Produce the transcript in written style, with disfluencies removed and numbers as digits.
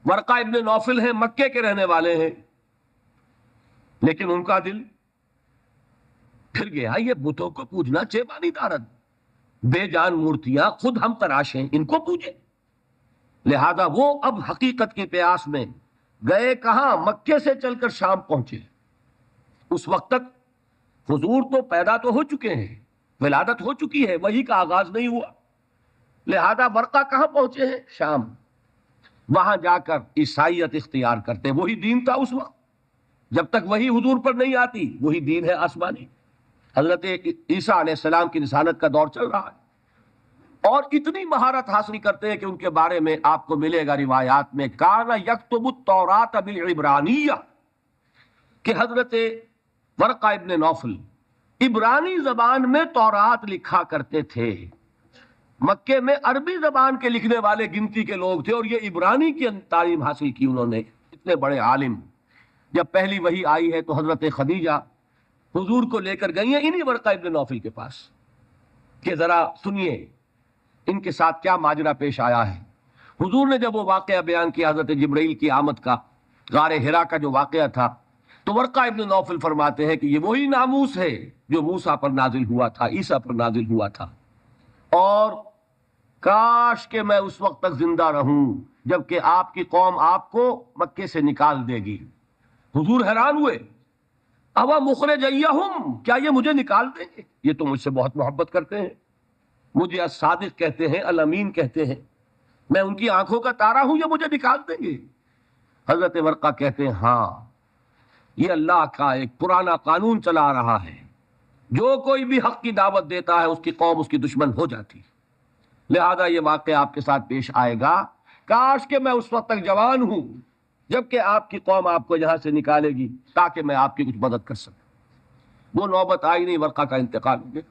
ورقہ ابن نوفل ہیں، مکے کے رہنے والے ہیں، لیکن ان کا دل پھر گیا یہ بتوں کو پوجنا چیبانی دارد، بے جان مورتیاں خود ہم تراشیں ان کو پوجیں۔ لہذا وہ اب حقیقت کی پیاس میں گئے کہاں؟ مکے سے چل کر شام پہنچے۔ اس وقت تک حضور تو پیدا تو ہو چکے ہیں، ولادت ہو چکی ہے، وحی کا آغاز نہیں ہوا، لہذا ورقہ کہاں پہنچے ہیں؟ شام۔ وہاں جا کر عیسائیت اختیار کرتے، وہی دین تھا اس وقت، جب تک وہی حضور پر نہیں آتی وہی دین ہے آسمانی۔ حضرت عیسیٰ علیہ السلام کی رسالت کا دور چل رہا ہے، اور اتنی مہارت حاصل کرتے ہیں کہ ان کے بارے میں آپ کو ملے گا روایات میں کان یکتب التوراۃ بالعبرانیہ، کہ حضرت ورقہ ابن نوفل عبرانی زبان میں تورات لکھا کرتے تھے۔ مکے میں عربی زبان کے لکھنے والے گنتی کے لوگ تھے، اور یہ عبرانی کی تعلیم حاصل کی انہوں نے، اتنے بڑے عالم۔ جب پہلی وحی آئی ہے تو حضرت خدیجہ حضور کو لے کر گئی ہیں انہی ورقہ ابن نوفل کے پاس کہ ذرا سنیے ان کے ساتھ کیا ماجرا پیش آیا ہے۔ حضور نے جب وہ واقعہ بیان کیا حضرت جبرائیل کی آمد کا، غار حرا کا جو واقعہ تھا، تو ورقہ ابن نوفل فرماتے ہیں کہ یہ وہی ناموس ہے جو موسیٰ پر نازل ہوا تھا، عیسیٰ پر نازل ہوا تھا، اور کاش کہ میں اس وقت تک زندہ رہوں جبکہ آپ کی قوم آپ کو مکے سے نکال دے گی۔ حضور حیران ہوئے، اوا مخرجیہم، کیا یہ مجھے نکال دیں گے؟ یہ تو مجھ سے بہت محبت کرتے ہیں، مجھے الصادق کہتے ہیں، الامین کہتے ہیں، میں ان کی آنکھوں کا تارا ہوں، یہ مجھے نکال دیں گے؟ حضرت ورقہ کہتے ہیں ہاں، یہ اللہ کا ایک پرانا قانون چلا آ رہا ہے، جو کوئی بھی حق کی دعوت دیتا ہے اس کی قوم اس کی دشمن ہو جاتی، لہذا یہ واقعہ آپ کے ساتھ پیش آئے گا۔ کاش کہ میں اس وقت تک جوان ہوں جبکہ آپ کی قوم آپ کو یہاں سے نکالے گی تاکہ میں آپ کی کچھ مدد کر سکوں۔ وہ نوبت آئی نہیں، ورقہ کا انتقال ہو گیا۔